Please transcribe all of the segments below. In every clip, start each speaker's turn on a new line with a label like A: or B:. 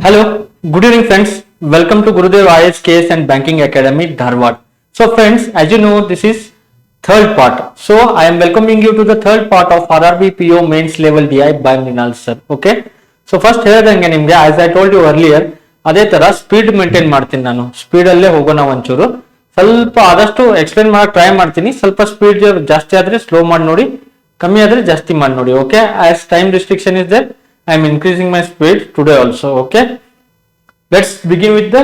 A: Hello, good evening friends. Welcome to Gurudev IAS, KS and Banking Academy, Dharwad. So friends, as you know, this is third part. So I am welcoming you to the third part of RRB PO Mains Level DI by Mrinal sir. Okay. So first ಹೇಳಿದಂಗೆ ನಿಮಗೆ as I told you earlier, ಅದೇ ತರ speed maintain ಮಾಡ್ತೀನಿ ನಾನು. Speed ಅಲ್ಲೇ ಹೋಗೋಣ ಒಂಚೂರು. ಸ್ವಲ್ಪ ಆದಷ್ಟು ಎಕ್ಸ್ಪ್ಲೇನ್ ಮಾಡಕ್ ಟ್ರೈ ಮಾಡ್ತೀನಿ. ಸ್ವಲ್ಪ ಸ್ಪೀಡ್ ಜಾಸ್ತಿ ಆದ್ರೆ ಸ್ಲೋ ಮಾಡಿ ನೋಡಿ, ಕಮ್ಮಿ ಆದ್ರೆ ಜಾಸ್ತಿ ಮಾಡಿ ನೋಡಿ. Okay, as time restriction is there, I am increasing my speed today also. Okay, let's begin with the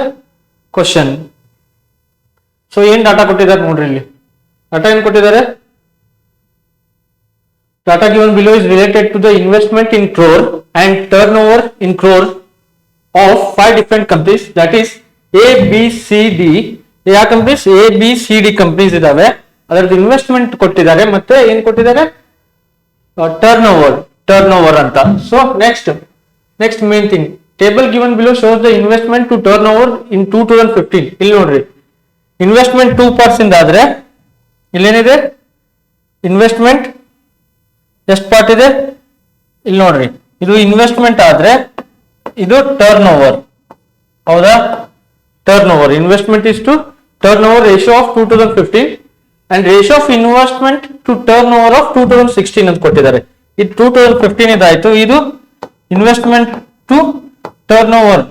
A: question. So ಏನ್ ಡಾಟಾ ಕೊಟ್ಟಿದ್ದಾರೆ ನೋಡ್ರಿ, ಇಲ್ಲಿ ಡಾಟಾ ಏನ್ ಕೊಟ್ಟಿದ್ದಾರೆ. Data given below is related to the investment in crore and turnover in crore of 5 different companies, that is A, B, C, D. ಯಾವ companies A, B, C, D companies ಇದಾವೆ. ಅದರದ್ದು investment ಕೊಟ್ಟಿದ್ದಾರೆ ಮತ್ತೆ ಏನ್ ಕೊಟ್ಟಿದ್ದಾರೆ, turnover ಅಂತ. So next main thing, table given below shows the investment to turnover in 2015. ಇಲ್ಲಿ ನೋಡ್ರಿ, ಇನ್ವೆಸ್ಟ್ಮೆಂಟ್ 2% ಆದ್ರೆ ಇಲ್ಲೇನಿದೆ, ಇನ್ವೆಸ್ಟ್ಮೆಂಟ್ ಎಷ್ಟು ಪಾರ್ಟ್ ಇದೆ ಇಲ್ಲಿ ನೋಡ್ರಿ. ಇದು ಇನ್ವೆಸ್ಟ್ಮೆಂಟ್ ಆದ್ರೆ ಇದು ಟರ್ನ್ ಓವರ್, ಹೌದಾ? Turnover, investment is to turnover ratio of 2015 and ratio of investment to turnover of 2016 ಅಂತ ಕೊಟ್ಟಿದ್ದಾರೆ. ಇದು 2015 ಇದಾಯ್ತು, ಇದು investment to turnover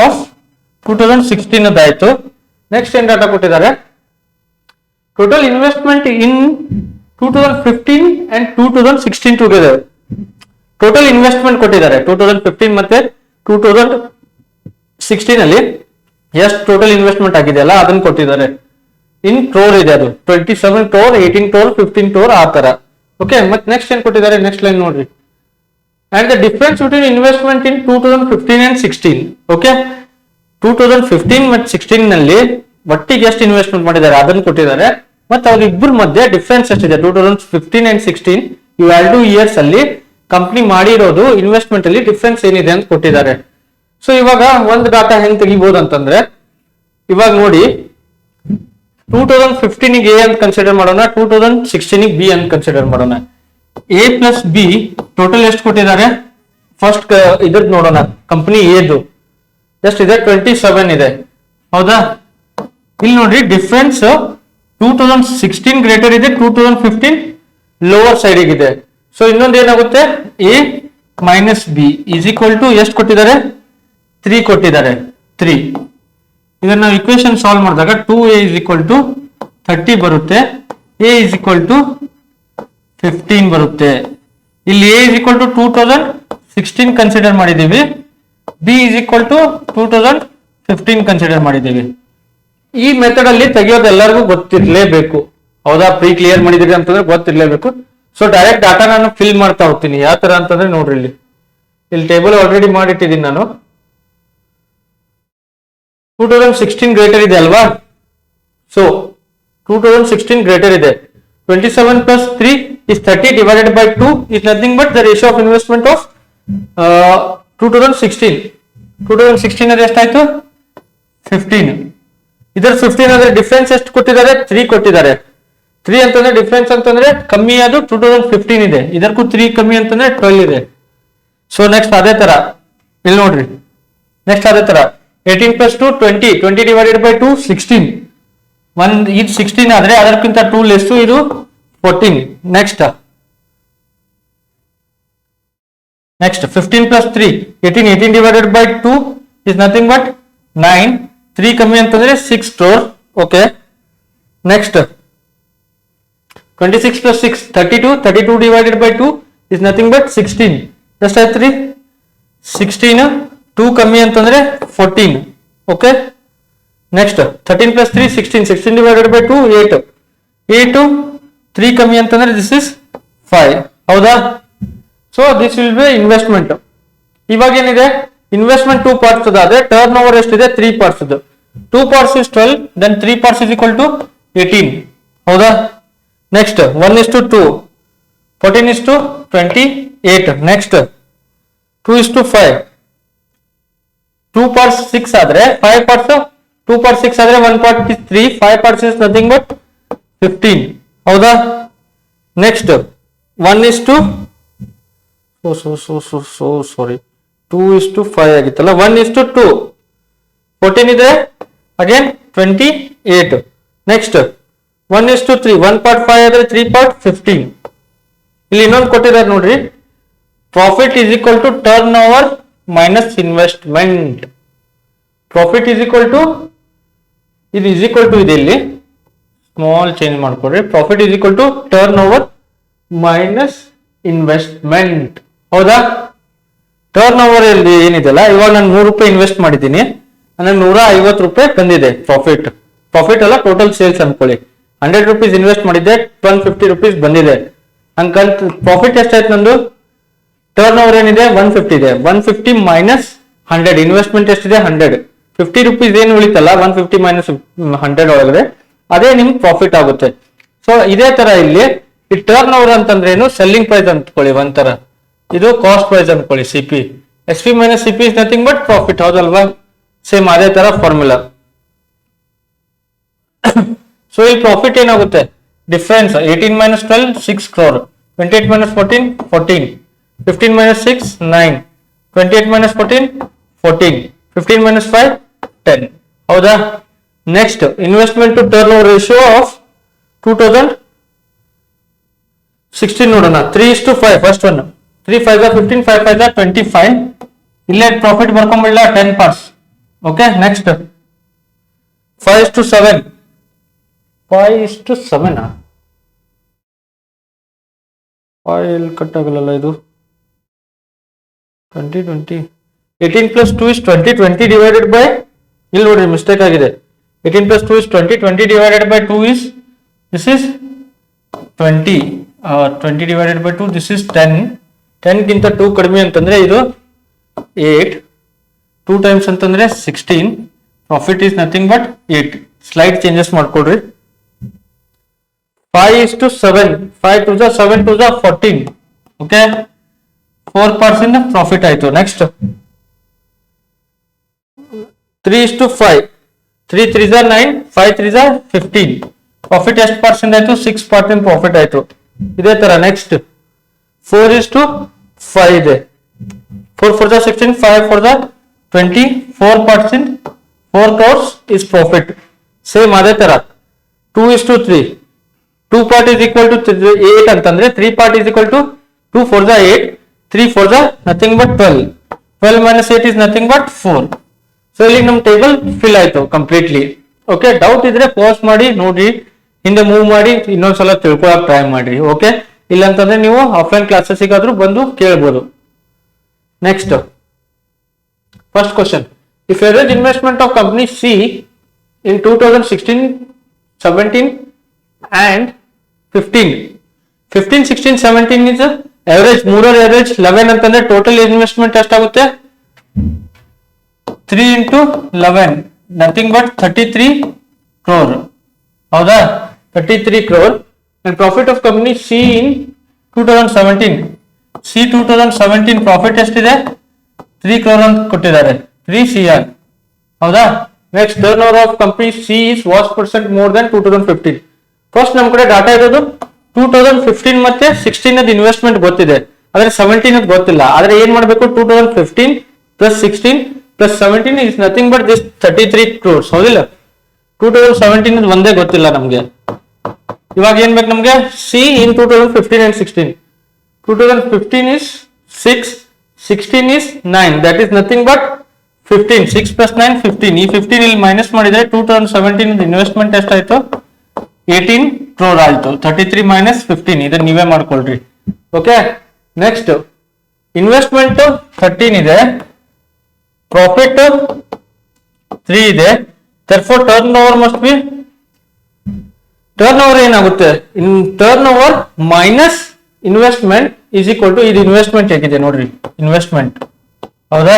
A: of 2016 ಅದಾಯ್ತು. ನೆಕ್ಸ್ಟ್ ಏನ್ ಡಾಟಾ ಕೊಟ್ಟಿದ್ದಾರೆ, total investment in 2015 and 2016 together. Total investment ಕೊಟ್ಟಿದ್ದಾರೆ 2015 ಮತ್ತೆ 2016 ಅಲ್ಲಿ ಎಷ್ಟು ಟೋಟಲ್ ಇನ್ವೆಸ್ಟ್ಮೆಂಟ್ ಆಗಿದೆಯಲ್ಲ ಅದನ್ನ ಕೊಟ್ಟಿದ್ದಾರೆ. ಇನ್ ಕ್ರೋರ್ ಇದೆ, ಅದು 27 crore, 18 crore, 15 crore ಆ ತರ. ಓಕೆ, ಮತ್ತೆ ನೆಕ್ಸ್ಟ್ ಏನ್ ಕೊಟ್ಟಿದ್ದಾರೆ, ನೆಕ್ಸ್ಟ್ ಲೈನ್ ನೋಡ್ರಿ. And the difference between investment in 2015 and 16. Okay, 2015 ಮತ್ತು 16 ನಲ್ಲಿ ಒಟ್ಟಿಗೆ ಎಷ್ಟು ಇನ್ವೆಸ್ಟ್ಮೆಂಟ್ ಮಾಡಿದ್ದಾರೆ ಅದನ್ನು ಕೊಟ್ಟಿದ್ದಾರೆ. ಮತ್ತೆ ಅವ್ರ ಇಬ್ಬರ ಮಧ್ಯೆ ಡಿಫರೆನ್ಸ್ ಎಷ್ಟಿದೆ 2015 ಅಂಡ್ 16, ಇವು 2 ಇಯರ್ಸ್ ಅಲ್ಲಿ ಕಂಪ್ನಿ ಮಾಡಿರೋದು ಇನ್ವೆಸ್ಟ್ಮೆಂಟ್ ಅಲ್ಲಿ ಡಿಫರೆನ್ಸ್ ಏನಿದೆ ಅಂತ ಕೊಟ್ಟಿದ್ದಾರೆ. ಸೊ ಇವಾಗ ಒಂದು ಡಾಟಾ ಹೆಂಗ್ ತೆಗಿಬಹುದು ಅಂತಂದ್ರೆ, ಇವಾಗ ನೋಡಿ 2015 ಗೆ ಎ ಅಂತ ಕನ್ಸಿಡರ್ ಮಾಡೋಣ, 2016 ಬಿ ಅಂತ ಕನ್ಸಿಡರ್ ಮಾಡೋಣ. ಎ ಪ್ಲಸ್ ಬಿ ಟೋಟಲ್ ಎಷ್ಟು ಕೊಟ್ಟಿದ್ದಾರೆ, ಫಸ್ಟ್ ಇದ್ರದ್ದು ನೋಡೋಣ. ಕಂಪನಿ ಎದು ಎಷ್ಟಿದೆ, 27 ಇದೆ, ಹೌದಾ? ಇಲ್ಲಿ ನೋಡ್ರಿ, ಡಿಫರೆನ್ಸ್ 2016 ಗ್ರೇಟರ್ ಇದೆ, 2015 ಲೋವರ್ ಸೈಡ್ ಇದೆ. ಸೊ ಇನ್ನೊಂದು ಏನಾಗುತ್ತೆ, A minus B is equal to ಎಷ್ಟು ಕೊಟ್ಟಿದ್ದಾರೆ, 3 ಕೊಟ್ಟಿದ್ದಾರೆ, 3. ಇದನ್ನ ನಾವು ಇಕ್ವೇಶನ್ ಸಾಲ್ವ್ ಮಾಡಿದಾಗ 2a is equal to 30 ಬರುತ್ತೆ, a is equal to 15 ಬರುತ್ತೆ. ಇಲ್ಲಿ a is equal to 2016 consider ಮಾಡಿದೀವಿ, b is equal to 2015 consider ಮಾಡಿದೀವಿ. ಈ ಮೆಥಡ್ ಅಲ್ಲಿ ತೆಗೆಯೋದು ಎಲ್ಲರಿಗೂ ಗೊತ್ತಿರ್ಲೇಬೇಕು, ಹೌದಾ? ಪ್ರೀ ಕ್ಲಿಯರ್ ಮಾಡಿದಿರಿ ಅಂತಂದ್ರೆ ಗೊತ್ತಿರ್ಲೇಬೇಕು. ಸೊ ಡೈರೆಕ್ಟ್ ಡಾಟಾ ನಾನು ಫಿಲ್ ಮಾಡ್ತಾ ಹೋಗ್ತೀನಿ. ಯಾವ ತರ ಅಂತಂದ್ರೆ ನೋಡ್ರಿ, ಇಲ್ಲಿ ಟೇಬಲ್ ಆಲ್ರೆಡಿ ಮಾಡಿಟ್ಟಿದ್ದೀನಿ ನಾನು. 2016 ಗ್ರೇಟರ್ ಇದೆ ಅಲ್ವಾ? ಸೊ 2016 ಗ್ರೇಟರ್ ಇದೆ. 27 plus 3 is 30 divided by 2 is nothing but the ratio of investment of 2016. 2016 ಅದು ಎಷ್ಟಾಯ್ತು, 15. ಇದರ 15 ಅಂದ್ರೆ ಡಿಫರೆನ್ಸ್ ಎಷ್ಟು ಕೊಟ್ಟಿದ್ದಾರೆ, 3 ಕೊಟ್ಟಿದ್ದಾರೆ. 3 ಅಂತಂದ್ರೆ ಡಿಫರೆನ್ಸ್ ಅಂತಂದ್ರೆ ಕಮ್ಮಿ, ಅದು 2015 ಇದೆ, ಇದಕ್ಕೂ 3 ಕಮ್ಮಿ ಅಂತಂದ್ರೆ 12 ಇದೆ. ಸೊ ನೆಕ್ಸ್ಟ್ ಅದೇ ತರ ಇಲ್ಲಿ ನೋಡ್ರಿ, ನೆಕ್ಸ್ಟ್ ಅದೇ ತರ 18 plus 2 20, 20 divided by 2 16. ಇದು 16 ಆದ್ರೆ ಅದಕ್ಕಿಂತ 2 ಲೆಸ್, ಇದು 14. Next 15 plus 3 18, 18 divided by 2 is nothing but 9. 3 ಕಮ್ಮಿ ಅಂತಂದ್ರೆ 6 crore. Okay, next 26 plus 6 32, 32 divided by 2 is nothing but 16. ಎಷ್ಟಾಯ್ತು, 16. 2 ಕಮ್ಮಿ ಅಂತಂದ್ರೆ 14. Okay, next 13 plus 3 16, 16 divided by 2 8, 8. 3 ಕಮ್ಮಿ ಅಂತಂದ್ರೆ ದಿಸ್ ಇಸ್ 5, ಹೌದಾ? So this will be investment. ಇವಾಗ ಏನಿದೆ, ಇನ್ವೆಸ್ಟ್ಮೆಂಟ್ 2 ಪಾರ್ಟ್ಸ್ ಅದಾದ್ರೆ ಟರ್ನ್ ಓವರ್ ಎಷ್ಟಿದೆ, 3 parts. 2 parts is 12, then 3 parts is equal to 18, ಹೌದಾ? Next 1:2, 14 is to 28. Next 2:5. 2 parts 6 ಆದ್ರೆ 5 parts, 2 parts 6 ಆದ್ರೆ 1 part is 3, 5 parts is nothing but 15, ಹೌದಾ? Next 1:2, sorry, 2:5 ಆಗಿತ್ತಲ್ಲ, 1:2. 14 ಇದೆ again 28. Next 1:3, 1/5 ಆದ್ರೆ 3/15. ಇಲ್ಲಿ ಇನ್ನೊಂದು ಕೊಟ್ಟಿದ್ದಾರೆ ನೋಡ್ರಿ, profit is equal to turnover minus investment. Profit is equal to, ಇದು ಈಸ್ ಈಕ್ವಲ್ ಟು ಇದೆ, ಇಲ್ಲಿ ಸ್ಮಾಲ್ ಚೇಂಜ್ ಮಾಡ್ಕೊಡ್ರಿ. Profit is equal to turnover minus investment. ಹೌದಾ? ಟರ್ನ್ ಓವರ್ ಅಲ್ಲಿ ಏನಿದೆಲ್ಲ, ಇವಾಗ ನಾನು 100 ರೂಪಾಯಿ ಇನ್ವೆಸ್ಟ್ ಮಾಡಿದ್ದೀನಿ, ನನಗೆ 150 ರೂಪಾಯಿ ಬಂದಿದೆ ಪ್ರಾಫಿಟ್. ಪ್ರಾಫಿಟ್ ಅಲ್ಲ, ಟೋಟಲ್ ಸೇಲ್ಸ್ ಅನ್ಕೊಳ್ಳಿ. 100 ರೂಪೀಸ್ ಇನ್ವೆಸ್ಟ್ ಮಾಡಿದ್ದೆ, 150 ರೂಪೀಸ್ ಬಂದಿದೆ. ಹಂಗಂತ ಪ್ರಾಫಿಟ್ ಎಷ್ಟಾಯ್ತು ನಂದು? ಟರ್ನ್ ಓವರ್ ಏನಿದೆ 150 ಇದೆ, 150 ಮೈನಸ್ 100. ಇನ್ವೆಸ್ಟ್ಮೆಂಟ್ ಎಷ್ಟಿದೆ 100. 50 ರೂಪೀಸ್ ಏನು ಉಳಿತಲ್ಲ, 150 ಮೈನಸ್ 100 ಒಳಗಡೆ, ಅದೇ ನಿಮ್ಗೆ ಪ್ರಾಫಿಟ್ ಆಗುತ್ತೆ. ಸೊ ಇದೇ ತರ ಇಲ್ಲಿ ಈ ಟರ್ನ್ ಓವರ್ ಅಂತಂದ್ರೆ ಏನು, ಸೆಲ್ಲಿಂಗ್ ಪ್ರೈಸ್ ಅಂದ್ಕೊಳ್ಳಿ ಒಂಥರ, ಇದು ಕಾಸ್ಟ್ ಪ್ರೈಸ್ ಅನ್ಕೊಳ್ಳಿ. CP, S P minus CP is nothing but profit. ಹೌದಲ್ವಾ? ಸೇಮ್ ಅದೇ ತರ ಫಾರ್ಮುಲಾ. ಸೊ ಈ ಪ್ರಾಫಿಟ್ ಏನಾಗುತ್ತೆ, difference 18 minus 12 6 crore, 28 minus 14 14, 15 minus 6 9, 28 minus 14 14, 15 minus 5 10. ಹೌದಾ? Next investment to turnover ratio of 2016 ನೋಡೋಣ. 3:5 ಫಸ್ಟ್ ಒನ್. 3 5 15, 5 5 25. ಇಲ್ಲೇ profit ಬರ್ಕೊಂಡ್ಬಿಡ್ಲ 10 parts. Okay, next 5:7. 5:7 ಇಲ್ಲಿ cut ಆಗಲ್ಲ ಇದು. 20 20, 18 plus 2 is 20. 20 divided by, ಇಲ್ಲಿ ನೋಡ್ರಿ ಮಿಸ್ಟೇಕ್ ಆಗಿದೆ. 18 plus 2 is 20. 20 divided by 2 is, this is 20. 20 divided by 2, this is 10. 10 ಗಿಂತ 2 ಕಡಿಮೆ ಅಂತಂದ್ರೆ ಇದು 8. 2 ಟೈಮ್ಸ್ ಅಂತಂದ್ರೆ 16. Profit is nothing but 8. Slight changes ಮಾಡ್ಕೊಡ್ರಿ. 5:7. 5 to the 7 to the 14. Okay, 4% profit ಆಯ್ತು. ನೆಕ್ಸ್ಟ್ 3:5. 3 3 9, 5 3 15. ಪ್ರಾಫಿಟ್ ಎಷ್ಟು ಪರ್ಸೆಂಟ್ ಆಯ್ತು? 6% ಪ್ರಾಫಿಟ್ ಆಯ್ತು. ಇದೇ ತರ ನೆಕ್ಸ್ಟ್ 4:5 ಇದೆ. 4 4 16, 5 4 20, 4%, 4 crores is profit. ಸೇಮ್ ಅದೇ ತರ 2:3. 2 part is equal to 8 ಅಂತಂದ್ರೆ 3 part is equal to 2 4 8, 3 4 nothing but 12. 12 minus 8 is nothing but 4. So ಇಲ್ಲಿ ನಮ್ ಟೇಬಲ್ ಫಿಲ್ ಆಯ್ತು ಕಂಪ್ಲೀಟ್ಲಿ. ಓಕೆ, ಡೌಟ್ ಇದ್ರೆ ಪಾಸ್ ಮಾಡಿ ನೋಡಿ, ಹಿಂದೆ ಮೂವ್ ಮಾಡಿ ಇನ್ನೊಂದ್ಸಲ ತಿಳ್ಕೊಳಕ್ ಟ್ರೈ ಮಾಡ್ರಿ. ಓಕೆ, ಇಲ್ಲಂತಂದ್ರೆ ನೀವು ಆಫ್ಲೈನ್ ಕ್ಲಾಸಸ್ಗಾದ್ರೂ ಬಂದು ಕೇಳ್ಬೋದು. Next first question, if average investment of company C in 2016, 17 and 15, 15 16 17 is average, ಮೂರರ average 11 ಅಂತಂದ್ರೆ ಟೋಟಲ್ ಇನ್ವೆಸ್ಟ್ಮೆಂಟ್ ಎಷ್ಟಾಗುತ್ತೆ? 3 into 11, nothing but 33 crore. ಹೌದಾ? 33 crore. and profit of company C in 2017, C 2017 profit ಎಷ್ಟಿದೆ? 3 crore ಅಂತ ಕೊಟ್ಟಿದ್ದಾರೆ, 3 CR. ಹೌದಾ? Next turn over of company C is what percent more than 2015. First ನಮ್ ಕಡೆ ಡಾಟಾ ಇರೋದು 2015 ಮತ್ತೆ 16 ಅದ್ ಇನ್ವೆಸ್ಟ್ಮೆಂಟ್ ಗೊತ್ತಿದೆ, ಆದ್ರೆ 17 ಅದ್ ಗೊತ್ತಿಲ್ಲ. ಆದ್ರೆ ಏನ್ ಮಾಡ್ಬೇಕು? 2015 plus 16 plus 17 is nothing but this 33 crores. ಹೌದಿಲ್ಲ? 2017 ಅದ್ ಒಂದೇ ಗೊತ್ತಿಲ್ಲ ನಮ್ಗೆ. ಇವಾಗ ಏನ್ ಬೇಕು ನಮ್ಗೆ? C in 2015 and 16. 2015 is 6, 16 is 9, that is nothing but 15. 6 plus 9 15. ಈ 15 ಇಲ್ಲಿ ಮೈನಸ್ ಮಾಡಿದ್ರೆ 2017 ಇನ್ವೆಸ್ಟ್ಮೆಂಟ್ ಎಷ್ಟಾಯ್ತು? 18 crore ಆಯ್ತು. 33 minus 15, ಇದನ್ನ ನೀವೇ ಮಾಡ್ಕೊಳ್ರಿ. ಓಕೆ, ನೆಕ್ಸ್ಟ್ ಇನ್ವೆಸ್ಟ್ಮೆಂಟ್ 13 ಇದೆ, ಪ್ರಾಫಿಟ್ 3 ಇದೆ. therefore turnover must be, turnover ಏನಾಗುತ್ತೆ? Turnover minus investment is equal to, ಇದು ಇನ್ವೆಸ್ಟ್ಮೆಂಟ್ ಹೇಗಿದೆ ನೋಡ್ರಿ, ಇನ್ವೆಸ್ಟ್ಮೆಂಟ್. ಹೌದಾ?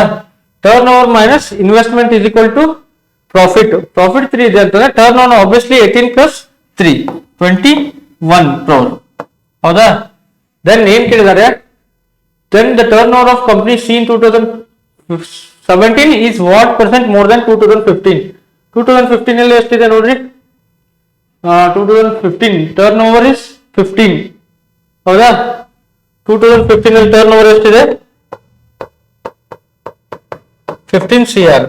A: Turnover minus investment is equal to profit. Profit 3 ಇದೆ ಅಂತಂದ್ರೆ turnover obviously 18 plus 3, 21 crore. ಹೌದಾ? Then ಏನ್ ಕೇಳಿದ್ದಾರೆ? Then the turnover of company C in 2017 is what percent more than 2015. 2015 ಅಲ್ಲಿ ಎಷ್ಟಿದೆ ನೋಡ್ರಿ? 2015 ಟರ್ನ್ ಓವರ್ ಇಸ್ 15. ಹೌದಾ? 2015 ಅಲ್ಲಿ ಟರ್ನ್ ಓವರ್ ಎಷ್ಟಿದೆ? 15 CR.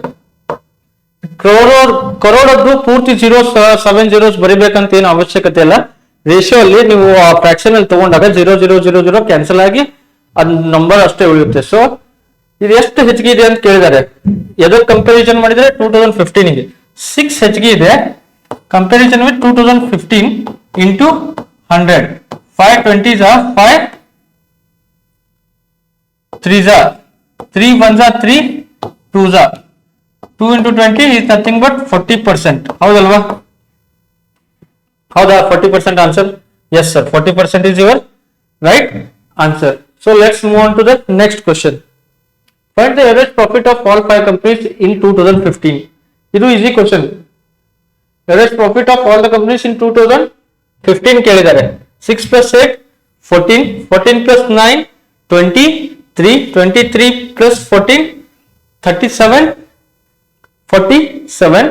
A: ಕರೋಡದ್ದು ಪೂರ್ತಿ 7 zeros ಬರಿಬೇಕಂತ ಏನು ಅವಶ್ಯಕತೆ ಇಲ್ಲ. ರೇಷಿಯೋ ಅಲ್ಲಿ ನೀವು ಫ್ರಾಕ್ಷನ್ ಅಲ್ಲಿ ತಗೊಂಡಾಗ 0.0000 ಕ್ಯಾನ್ಸಲ್ ಆಗಿ ಅದ್ ನಂಬರ್ ಅಷ್ಟೇ ಉಳಿಯುತ್ತೆ. ಸೊ ಇದು ಎಷ್ಟು ಹೆಚ್ಚಿಗೆ ಇದೆ ಅಂತ ಕೇಳಿದ್ದಾರೆ. ಎದಕ್ಕೆ ಕಂಪ್ಯಾರಿಸನ್ ಮಾಡಿದ್ರೆ 2015 ಗೆ 6 ಹೆಚ್ಚಿಗೆ ಇದೆ. Comparison with 2015 into 100. 5 20s are 5 3s are 3 1s are 3 2s are 2 into 20 is nothing but 40%. ಹೌದಲ್ವಾ? ಹೌದಾ? 40% answer? Yes sir, 40% is your right answer. So let's move on to the next question. Find the average profit of all 5 companies in 2015. ಇದು easy question. Average profit of all the companies in 2015 ಕೇಳಿದ್ದಾರೆ. 6 plus 8 14, 14 plus 9 23, 23 plus 14 37, 47,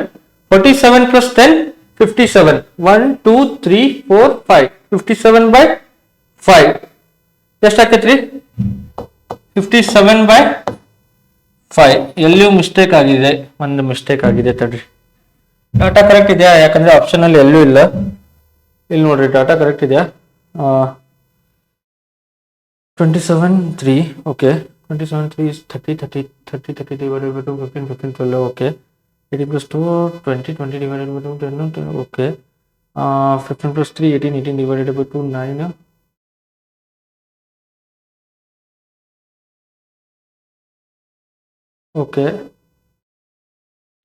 A: 47 plus 10 57. 1 2 3 4 5 57 by 5 ಎಷ್ಟಾಗ್ತೈತ್ರಿ? 57 by 5. ಎಲ್ಲಿಯೂ mistake ಆಗಿದೆ, ಒಂದು mistake ಆಗಿದೆ ತಡ್ರಿ. Data correct ಇದೆಯಾ? ಯಾಕಂದ್ರೆ option ಅಲ್ಲಿ ಎಲ್ಲೂ ಇಲ್ಲ. ಇಲ್ಲಿ ನೋಡ್ರಿ, ಡಾಟಾ ಕರೆಕ್ಟ್ ಇದೆಯಾ? 27 3 okay. 27 3 is 30 30 30 30 divided by 2 15 15 12 okay. 80 plus 2 20 20 divided by 2 10 okay. 15 plus 3 18 18 divided by 2 9 okay.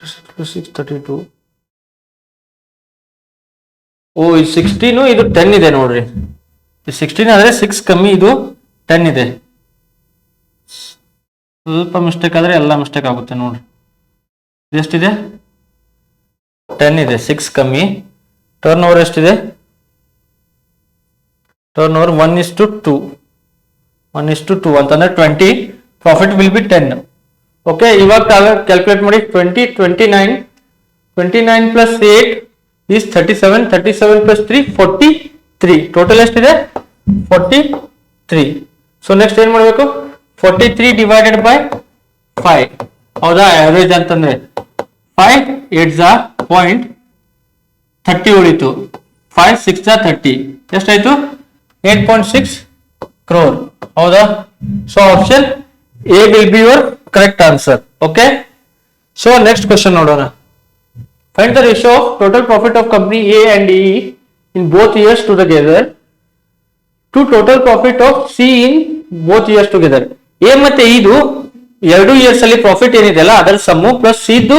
A: 6 plus 6 32. ಓ ಇದು 16 ಇದು 10 ಇದೆ ನೋಡ್ರಿ. 16 ಆದ್ರೆ 6 ಕಮ್ಮಿ, ಇದು 10 ಇದೆ. ಸ್ವಲ್ಪ ಮಿಸ್ಟೇಕ್ ಆದ್ರೆ ಎಲ್ಲ ಮಿಸ್ಟೇಕ್ ಆಗುತ್ತೆ ನೋಡ್ರಿ. ಎಷ್ಟಿದೆ? 10 ಇದೆ, 6 ಕಮ್ಮಿ. ಟರ್ನ್ ಓವರ್ ಎಷ್ಟಿದೆ? ಟರ್ನ್ ಓವರ್ 1:2 1:2 ಅಂತಂದ್ರೆ 20. Profit will be 10. ಓಕೆ, ಇವಾಗ ಕ್ಯಾಲ್ಕುಲೇಟ್ ಮಾಡಿ. 20 29 29 ಪ್ಲಸ್ 8 is 37 37 plus 3 43. ಟೋಟಲ್ ಎಷ್ಟಿದೆ? 43. ಸೊ ನೆಕ್ಸ್ಟ್ ಏನ್ ಮಾಡಬೇಕು? 43 ಡಿವೈಡೆಡ್ ಬೈ 5. ಹೌದಾ? ಆವರೇಜ್ ಅಂತಂದ್ರೆ 5 8s are 0.30 ಉಳಿತು. 5 6s are 30. ಎಷ್ಟಾಯ್ತು? 8.6 crore. ಹೌದಾ? So option A will be your correct answer. Okay, so next question ನೋಡೋಣ. Find the ratio of total profit of company A and E in both years together to total profit of C in both years together. A ಮತ್ತೆ ಇದು ಎರಡು years ಅಲ್ಲಿ profit ಏನಿದೆ ಅಲ್ಲ ಅದರ sum plus C ದು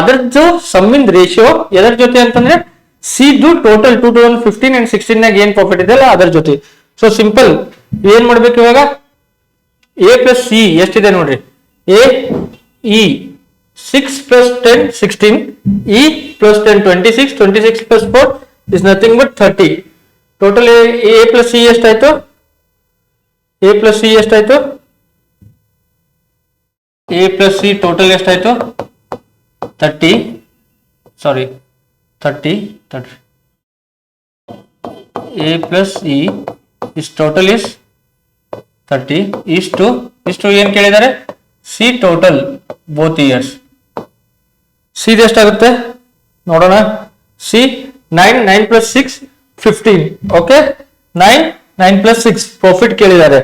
A: ಅದರದ್ದು ಸಮ್ಮಿಂದ ರೇಷಿಯೋ ಎದರ ಜೊತೆ ಅಂತಂದ್ರೆ ಸಿ ದು ಟೋಟಲ್ 2015 and 16 ನಾಗ ಏನ್ ಪ್ರಾಫಿಟ್ ಇದೆ ಅಲ್ಲ ಅದರ ಜೊತೆ. ಸೊ ಸಿಂಪಲ್ ಏನ್ ಮಾಡ್ಬೇಕು ಇವಾಗ? ಎ ಪ್ಲಸ್ ಸಿ ಎಷ್ಟಿದೆ ನೋಡ್ರಿ. A E 6 plus 10 16, E plus 10 26, 26 plus 4 is nothing but 30. Total A plus C ಎಷ್ಟಾಯ್ತು? A plus C ಎಷ್ಟಾಯ್ತು? A plus C total ಎಷ್ಟಾಯ್ತು? 30 sorry 30 30. A plus E is total is 30 is to ಏನ್ ಕೇಳಿದ್ದಾರೆ? C total both years. C ಎಷ್ಟಾಗುತ್ತೆ ನೋಡೋಣ. C 9 9 plus 6 15. Okay, 9 9 plus 6 profit ಕೇಳಿದ್ದಾರೆ.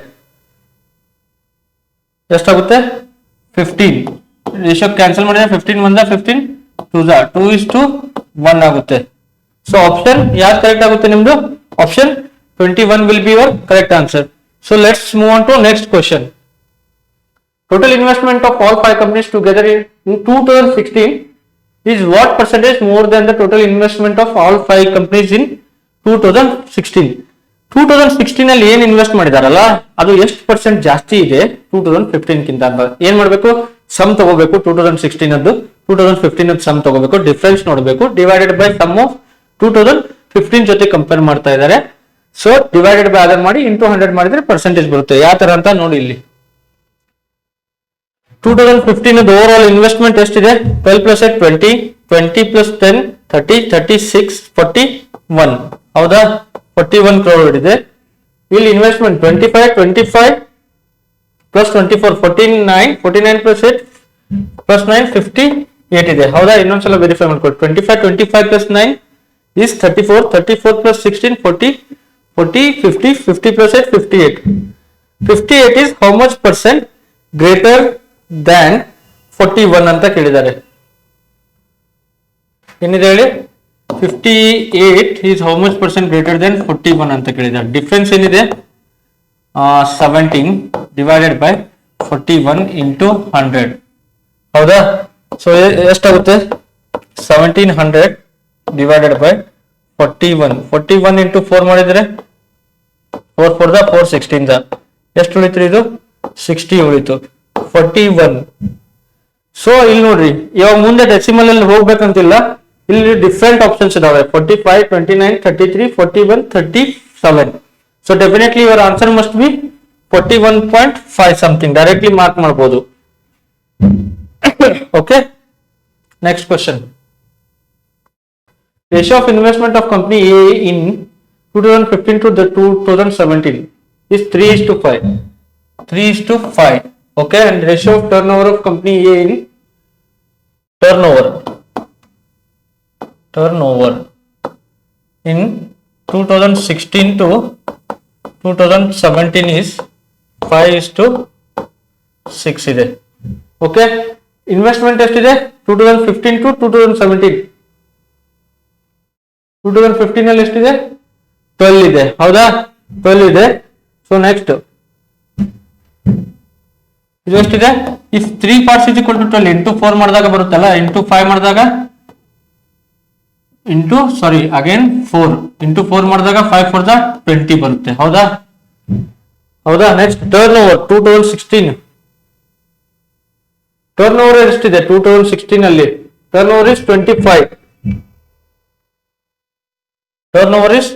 A: ಎಷ್ಟಾಗುತ್ತೆ? 15. Ratio cancel ಮಾಡಿದ್ರೆ 15 1 15 2 2:1 ಆಗುತ್ತೆ. ಸೊ ಆಪ್ಷನ್ ಯಾವ್ದು ಕರೆಕ್ಟ್ ಆಗುತ್ತೆ ನಿಮ್ದು? Option 21 will be your correct answer. So let's move on to next question. Total investment of all 5 companies together in 2016 is what percentage more than the total investment of all 5 companies in 2016? 2016 ಅಲ್ಲಿ ಏನ್ invest ಮಾಡಿದಾರಲ್ಲ ಅದು ಎಷ್ಟು percent ಜಾಸ್ತಿ ಇದೆ 2015 ಕಿಂತ ಅಂತ ಏನ್ ಮಾಡ್ಬೇಕು? ಸಮ್ ತಗೋಬೇಕು. 2016 ಅದ್ದು 2015 ಅದ್ದು ಸಮ್ ತಗೋಬೇಕು, ಡಿಫರೆನ್ಸ್ ನೋಡಬೇಕು, ಡಿವೈಡೆಡ್ ಬೈ ಸಮ್ ಆಫ್ 2015 ಜೊತೆ ಕಂಪೇರ್ ಮಾಡ್ತಾ ಇದ್ದಾರೆ. ಸೊ ಡಿವೈಡೆಡ್ ಬೈ ಅದರ್ ಮಾಡಿ ಇಂಟು 100 ಮಾಡಿದ್ರೆ ಪರ್ಸೆಂಟೇಜ್ ಬರುತ್ತೆ. ಯಾವ ತರ ಅಂತ ನೋಡಿ ಇಲ್ಲಿ. 2015 ಓವರ್ ಆಲ್ ಇನ್ವೆಸ್ಟ್ಮೆಂಟ್ ಎಷ್ಟಿದೆ? 12 plus 8 20, 20 plus 10 30, 36 41. ಹೌದಾ? 41 crore ಇದೆ. ಇಲ್ಲಿ ಇನ್ವೆಸ್ಟ್ಮೆಂಟ್ 25 25 plus 24 49, 49 plus 8 ಪ್ಲಸ್ 9 58 ಇದೆ. ಹೌದಾ? ಇನ್ನೊಂದ್ಸಲ ವೆರಿಫೈ ಮಾಡ್ಕೊಳ್ಳಿ. 25 plus 9 is 34. 34 plus 16 40. 40 50 50 plus 8 58. 58 is how much percent greater than 41 ಅಂತ ಕೇಳಿದ್ದಾರೆ. ಏನಿದೆ ಹೇಳಿ? 58 is how much percent greater than 41 ಅಂತ ಕೇಳಿದ್ದಾರೆ. ಡಿಫರೆನ್ಸ್ ಏನಿದೆ? 17 divided by 41 into 100. ಹೌದಾ? ಸೊ ಎಷ್ಟಾಗುತ್ತೆ? 1700 divided by 41. 41 into 4 ಮಾಡಿದ್ರೆ 4 4 ದ 4 16 ದ ಎಷ್ಟು ಉಳಿತು? ಇದು 60 ಉಳಿತು. 41. ಸೊ ಇಲ್ಲಿ ನೋಡ್ರಿ, ಇವಾಗ ಮುಂದೆ ಡೆಸಿಮಲ್ ಅಲ್ಲಿ ಹೋಗ್ಬೇಕಂತಿಲ್ಲ. ಇಲ್ಲಿ ಡಿಫ್ರೆಂಟ್ ಆಪ್ಷನ್ಸ್ ಇದಾವೆ. 45 29 33 41 37. So definitely your answer must be 41.5 something. Directly mark ಮಾಡಬಹುದು. Okay, next question. Ratio of investment of company A in 2015 to the 2017 is 3:5. 3:5. Okay, and ratio of turnover of company A in turnover in 2016 to 2017 is 5:6 ಇದೆ. Okay, investment ಎಷ್ಟಿದೆ? 2015 to 2017. 2015 ಅಲ್ಲಿ ಎಷ್ಟಿದೆ? 12 ಇದೆ. ಹೌದಾ? 12 ಇದೆ. So next ಇದು ಎಷ್ಟಿದೆ? If 3 parts is equal to 12 into 4 ಮಾಡಿದಾಗ ಬರುತ್ತಲ್ಲ, ಇಂಟು 5 ಮಾಡಿದಾಗ ಫೋರ್ ಇಂಟು 4 ಮಾಡಿದಾಗ 5 4 20 ಬರುತ್ತೆ. ಹೌದಾ? ಹೌದಾ? Next turn over 2016. Turn over ಎಷ್ಟಿದೆ? 2016 ಅಲ್ಲಿ turn over is 25. Turn over is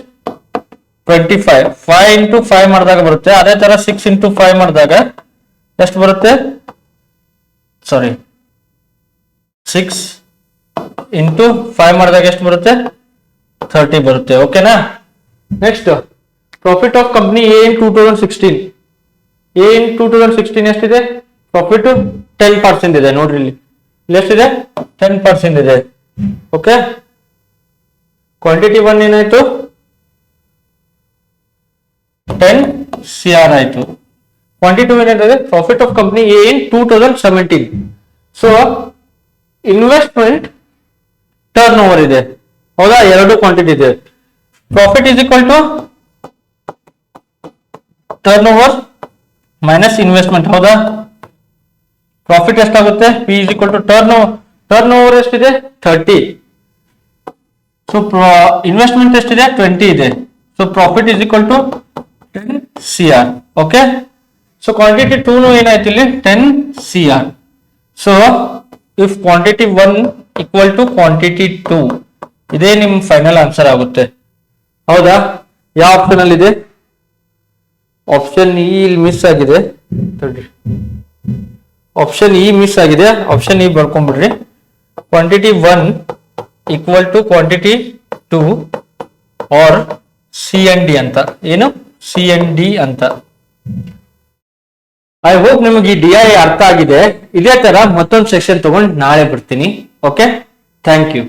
A: 25. 5 into 5 ಮಾಡಿದಾಗ ಬರುತ್ತೆ. ಅದೇ ತರ 6 ಇಂಟು 5 ಮಾಡಿದಾಗ ಎಷ್ಟು ಬರುತ್ತೆ? 6 ಇಂಟು 5 ಮಾಡಿದಾಗ ಎಷ್ಟು ಬರುತ್ತೆ? 30 ಬರುತ್ತೆ. ಓಕೆನಾ? Next profit of company A in 2016. A ಇನ್ 2016 ಎಷ್ಟಿದೆ? ಪ್ರಾಫಿಟ್ 10% ಇದೆ. ನೋಡ್ರಿ ಇಲ್ಲಿ ಎಷ್ಟಿದೆ? 10% ಇದೆ. ಓಕೆ, ಕ್ವಾಂಟಿಟಿ 1 ಏನಾಯ್ತು? 10 CR ಆಯ್ತು. ಕ್ವಾಂಟಿಟಿ 2 ಏನಾಯ್ತದೆ? Profit of company A in 2017. So investment turnover ಇದೆ. ಹೌದಾ? ಎರಡು ಕ್ವಾಂಟಿಟಿ ಇದೆ. Profit is equal to turnover minus investment. ಹೌದಾ? ಪ್ರಾಫಿಟ್ ಎಷ್ಟಾಗುತ್ತೆ? P is equal to turnover ಎಷ್ಟಿದೆ? 30. ಸೊ ಇನ್ವೆಸ್ಟ್ಮೆಂಟ್ ಎಷ್ಟಿದೆ? 20 ಇದೆ. So profit is equal to 10 CR. Okay, so quantity 2 ಏನಾಯ್ತು ಇಲ್ಲಿ? 10 CR. So if quantity 1 equal to quantity 2, ಇದೇ ನಿಮ್ final answer ಆಗುತ್ತೆ. ಹೌದಾ? ಯಾವ ಆಪ್ಷನ್ ಅಲ್ಲಿ ಇದೆ? ಆಪ್ಷನ್ ಇ ಇಲ್ಲಿ ಮಿಸ್ ಆಗಿದೆ. ಆಪ್ಷನ್ ಇ ಮಿಸ್ ಆಗಿದೆ. ಆಪ್ಷನ್ ಇ ಬರ್ಕೊಂಡ್ಬಿಡ್ರಿ. Quantity 1 equal to quantity 2 or CND ಅಂತ. ಏನು? CND ಅಂತ. ಐ ಹೋಪ್ ನಿಮಗೆ ಈ DI ಅರ್ಥ ಆಗಿದೆ. ಇದೇ ತರ ಮತ್ತೊಂದು ಸೆಕ್ಷನ್ ತಗೊಂಡು ನಾಳೆ ಬರ್ತೀನಿ. Okay, thank you.